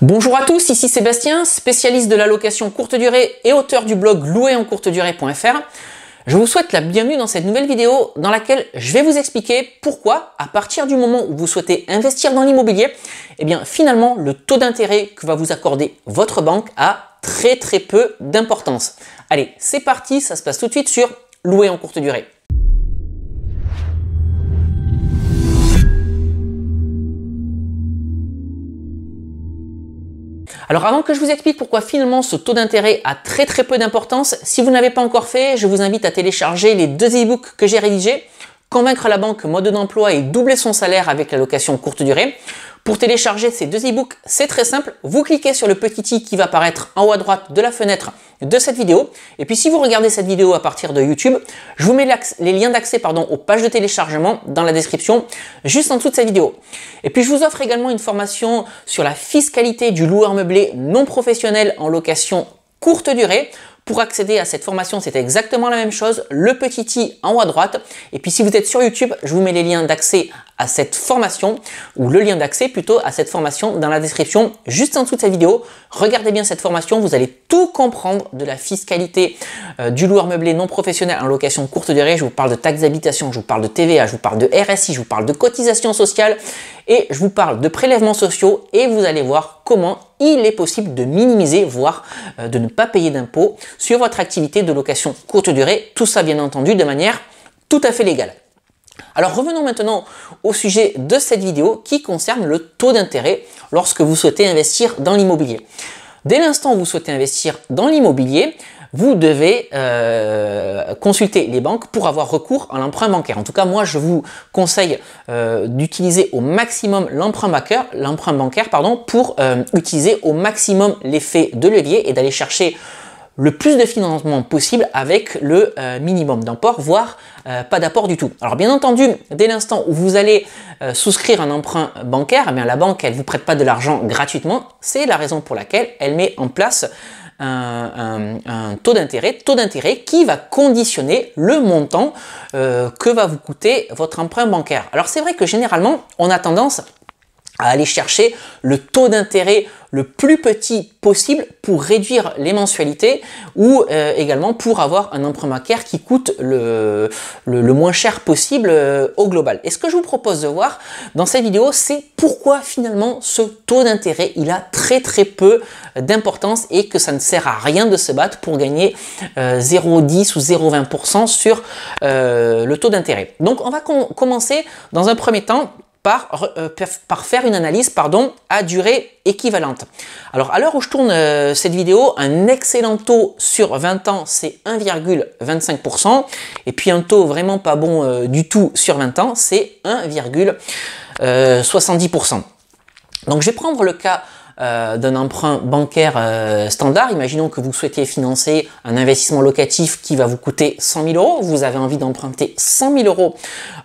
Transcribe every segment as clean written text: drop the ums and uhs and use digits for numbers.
Bonjour à tous, ici Sébastien, spécialiste de la location courte durée et auteur du blog louerencourtedurée.fr. Je vous souhaite la bienvenue dans cette nouvelle vidéo dans laquelle je vais vous expliquer pourquoi, à partir du moment où vous souhaitez investir dans l'immobilier, eh bien finalement le taux d'intérêt que va vous accorder votre banque a très peu d'importance. Allez, c'est parti, ça se passe tout de suite sur Louer en courte durée. Alors avant que je vous explique pourquoi finalement ce taux d'intérêt a très peu d'importance, si vous n'avez pas encore fait, je vous invite à télécharger les deux e-books que j'ai rédigés, Convaincre la banque, mode d'emploi et doubler son salaire avec la location courte durée. Pour télécharger ces deux e-books, c'est très simple, vous cliquez sur le petit i qui va apparaître en haut à droite de la fenêtre de cette vidéo. Et puis si vous regardez cette vidéo à partir de YouTube, je vous mets les liens d'accès aux pages de téléchargement dans la description, juste en dessous de cette vidéo. Et puis je vous offre également une formation sur la fiscalité du loueur meublé non professionnel en location courte durée. Pour accéder à cette formation, c'est exactement la même chose, le petit i en haut à droite. Et puis si vous êtes sur YouTube, je vous mets les liens d'accès à cette formation, ou le lien d'accès plutôt à cette formation dans la description, juste en dessous de cette vidéo. Regardez bien cette formation, vous allez tout comprendre de la fiscalité du loueur meublé non professionnel en location courte durée. Je vous parle de taxes d'habitation, je vous parle de TVA, je vous parle de RSI, je vous parle de cotisations sociales et je vous parle de prélèvements sociaux et vous allez voir comment il est possible de minimiser, voire de ne pas payer d'impôts sur votre activité de location courte durée. Tout ça bien entendu de manière tout à fait légale. Alors revenons maintenant au sujet de cette vidéo qui concerne le taux d'intérêt lorsque vous souhaitez investir dans l'immobilier. Dès l'instant où vous souhaitez investir dans l'immobilier, vous devez consulter les banques pour avoir recours à l'emprunt bancaire. En tout cas, moi, je vous conseille d'utiliser au maximum l'emprunt bancaire pour utiliser au maximum l'effet de levier et d'aller chercher le plus de financement possible avec le minimum d'apport, voire pas d'apport du tout. Alors bien entendu, dès l'instant où vous allez souscrire un emprunt bancaire, eh bien, la banque elle vous prête pas de l'argent gratuitement. C'est la raison pour laquelle elle met en place un taux d'intérêt qui va conditionner le montant que va vous coûter votre emprunt bancaire. Alors c'est vrai que généralement, on a tendance à aller chercher le taux d'intérêt le plus petit possible pour réduire les mensualités ou également pour avoir un emprunt bancaire qui coûte le moins cher possible au global. Et ce que je vous propose de voir dans cette vidéo, c'est pourquoi finalement ce taux d'intérêt il a très peu d'importance et que ça ne sert à rien de se battre pour gagner 0,10 ou 0,20% sur le taux d'intérêt. Donc on va commencer dans un premier temps par faire une analyse à durée équivalente. Alors à l'heure où je tourne cette vidéo, un excellent taux sur 20 ans c'est 1,25% et puis un taux vraiment pas bon du tout sur 20 ans c'est 1,70%. Donc je vais prendre le cas d'un emprunt bancaire standard. Imaginons que vous souhaitiez financer un investissement locatif qui va vous coûter 100 000 euros. Vous avez envie d'emprunter 100 000 euros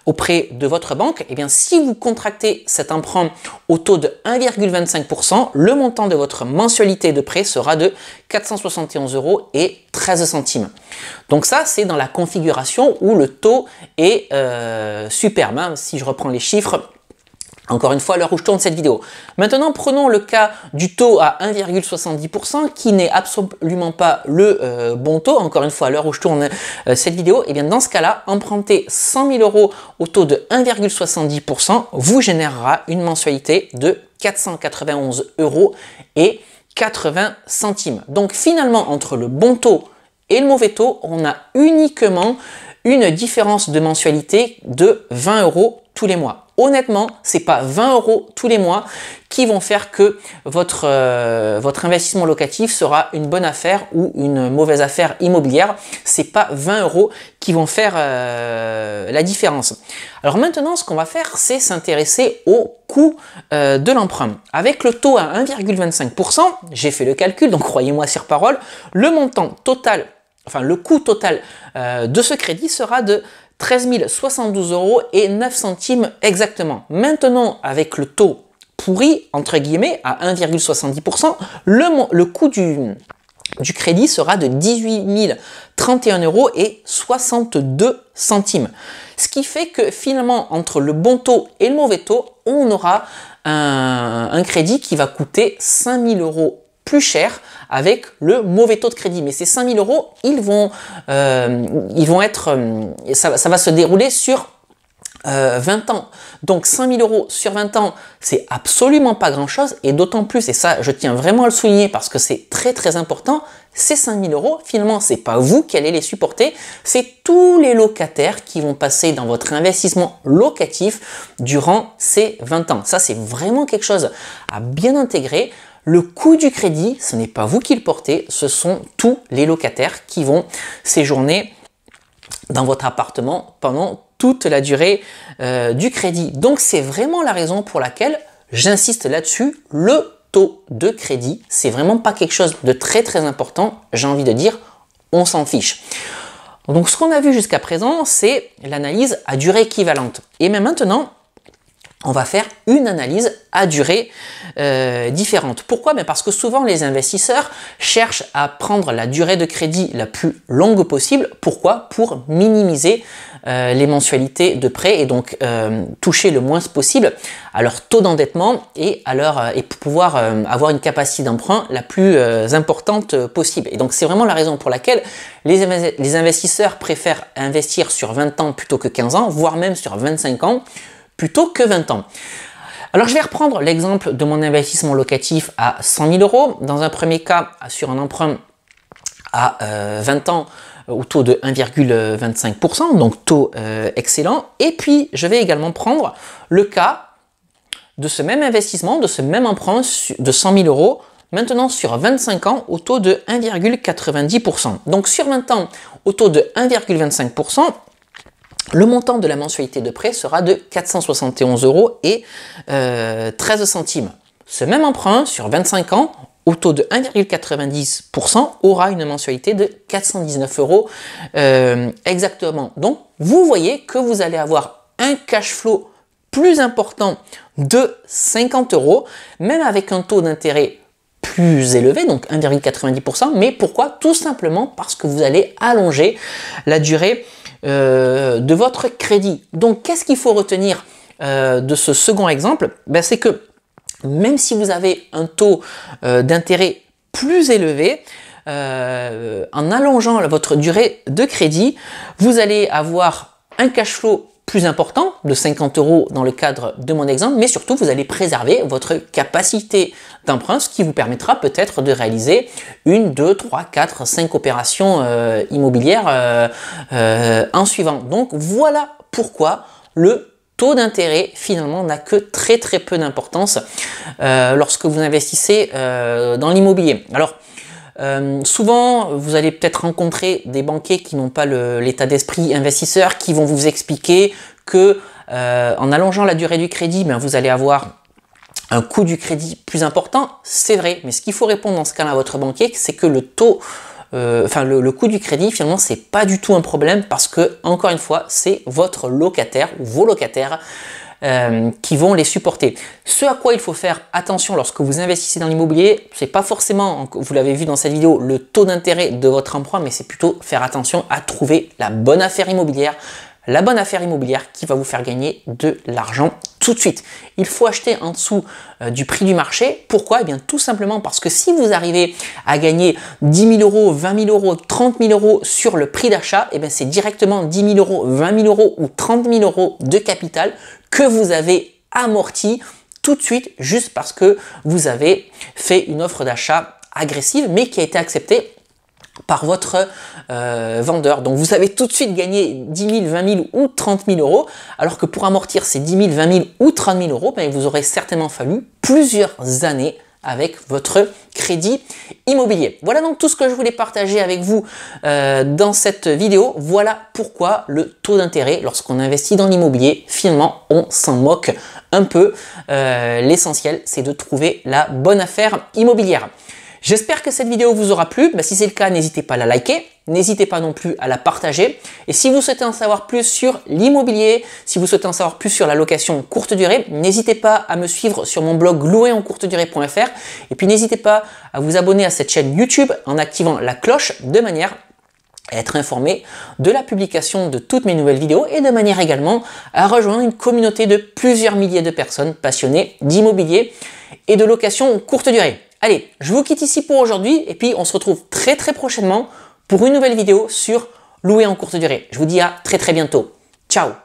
auprès de votre banque. Et bien, si vous contractez cet emprunt au taux de 1,25%, le montant de votre mensualité de prêt sera de 471 euros et 13 centimes. Donc ça, c'est dans la configuration où le taux est superbe. Hein. Si je reprends les chiffres, encore une fois, à l'heure où je tourne cette vidéo. Maintenant, prenons le cas du taux à 1,70% qui n'est absolument pas le bon taux. Encore une fois, à l'heure où je tourne cette vidéo, et bien dans ce cas-là, emprunter 100 000 euros au taux de 1,70% vous générera une mensualité de 491 euros et 80 centimes. Donc finalement, entre le bon taux et le mauvais taux, on a uniquement une différence de mensualité de 20 euros tous les mois. Honnêtement, c'est pas 20 euros tous les mois qui vont faire que votre investissement locatif sera une bonne affaire ou une mauvaise affaire immobilière. C'est pas 20 euros qui vont faire la différence. Alors maintenant, ce qu'on va faire, c'est s'intéresser au coût de l'emprunt. Avec le taux à 1,25%, j'ai fait le calcul, donc croyez-moi sur parole, le montant total, enfin le coût total de ce crédit sera de 13 072 euros et 9 centimes exactement. Maintenant, avec le taux pourri, entre guillemets, à 1,70%, le coût du crédit sera de 18 031 € et 62 centimes. Ce qui fait que finalement, entre le bon taux et le mauvais taux, on aura un crédit qui va coûter 5 000 € plus cher avec le mauvais taux de crédit. Mais ces 5 000 €, ça va se dérouler sur 20 ans. Donc 5 000 € sur 20 ans, c'est absolument pas grand chose, et d'autant plus, et ça je tiens vraiment à le souligner parce que c'est très très important, ces 5 000 €, finalement c'est pas vous qui allez les supporter, c'est tous les locataires qui vont passer dans votre investissement locatif durant ces 20 ans. Ça c'est vraiment quelque chose à bien intégrer. Le coût du crédit, ce n'est pas vous qui le portez, ce sont tous les locataires qui vont séjourner dans votre appartement pendant toute la durée du crédit. Donc c'est vraiment la raison pour laquelle j'insiste là-dessus. Le taux de crédit, c'est vraiment pas quelque chose de très très important. J'ai envie de dire, on s'en fiche. Donc ce qu'on a vu jusqu'à présent, c'est l'analyse à durée équivalente. Et même maintenant, on va faire une analyse à durée différente. Pourquoi? Parce que souvent les investisseurs cherchent à prendre la durée de crédit la plus longue possible. Pourquoi? Pour minimiser les mensualités de prêt et donc toucher le moins possible à leur taux d'endettement et pour pouvoir avoir une capacité d'emprunt la plus importante possible. Et donc c'est vraiment la raison pour laquelle les investisseurs préfèrent investir sur 20 ans plutôt que 15 ans, voire même sur 25 ans, plutôt que 20 ans. Alors je vais reprendre l'exemple de mon investissement locatif à 100 000 €. Dans un premier cas, sur un emprunt à 20 ans au taux de 1,25%, donc taux excellent. Et puis je vais également prendre le cas de ce même investissement, de ce même emprunt de 100 000 €, maintenant sur 25 ans au taux de 1,90%. Donc sur 20 ans au taux de 1,25%, le montant de la mensualité de prêt sera de 471 € et 13 centimes. Ce même emprunt sur 25 ans au taux de 1,90% aura une mensualité de 419 € exactement. Donc vous voyez que vous allez avoir un cash flow plus important de 50 €, même avec un taux d'intérêt plus élevé, donc 1,90%. Mais pourquoi? Tout simplement parce que vous allez allonger la durée de votre crédit. Donc qu'est-ce qu'il faut retenir de ce second exemple? C'est que même si vous avez un taux d'intérêt plus élevé, en allongeant votre durée de crédit, vous allez avoir un cash flow plus important de 50 € dans le cadre de mon exemple, mais surtout vous allez préserver votre capacité d'emprunt, ce qui vous permettra peut-être de réaliser 1, 2, 3, 4, 5 opérations immobilières en suivant. Donc voilà pourquoi le taux d'intérêt finalement n'a que très très peu d'importance lorsque vous investissez dans l'immobilier. Alors souvent, vous allez peut-être rencontrer des banquiers qui n'ont pas l'état d'esprit investisseur, qui vont vous expliquer que en allongeant la durée du crédit, vous allez avoir un coût du crédit plus important. C'est vrai, mais ce qu'il faut répondre dans ce cas-là à votre banquier, c'est que le taux, le coût du crédit, finalement, c'est pas du tout un problème parce que, encore une fois, c'est votre locataire ou vos locataires qui vont les supporter. Ce à quoi il faut faire attention lorsque vous investissez dans l'immobilier, c'est pas forcément, vous l'avez vu dans cette vidéo, le taux d'intérêt de votre emprunt, mais c'est plutôt faire attention à trouver la bonne affaire immobilière qui va vous faire gagner de l'argent tout de suite. Il faut acheter en dessous du prix du marché. Pourquoi? Eh bien tout simplement parce que si vous arrivez à gagner 10 000 €, 20 000 €, 30 000 € sur le prix d'achat, eh bien c'est directement 10 000 €, 20 000 € ou 30 000 € de capital que vous avez amorti tout de suite juste parce que vous avez fait une offre d'achat agressive mais qui a été acceptée par votre vendeur. Donc vous avez tout de suite gagné 10 000, 20 000 ou 30 000 €, alors que pour amortir ces 10 000, 20 000 ou 30 000 €, il vous aurait certainement fallu plusieurs années avec votre crédit immobilier. Voilà donc tout ce que je voulais partager avec vous dans cette vidéo. Voilà pourquoi le taux d'intérêt, lorsqu'on investit dans l'immobilier, finalement, on s'en moque un peu. L'essentiel, c'est de trouver la bonne affaire immobilière. J'espère que cette vidéo vous aura plu. Si c'est le cas, n'hésitez pas à la liker. N'hésitez pas non plus à la partager. Et si vous souhaitez en savoir plus sur l'immobilier, si vous souhaitez en savoir plus sur la location courte durée, n'hésitez pas à me suivre sur mon blog louerencourtedurée.fr. Et puis n'hésitez pas à vous abonner à cette chaîne YouTube en activant la cloche de manière à être informé de la publication de toutes mes nouvelles vidéos et de manière également à rejoindre une communauté de plusieurs milliers de personnes passionnées d'immobilier et de location courte durée. Allez, je vous quitte ici pour aujourd'hui et puis on se retrouve très prochainement pour une nouvelle vidéo sur louer en courte durée. Je vous dis à très bientôt. Ciao!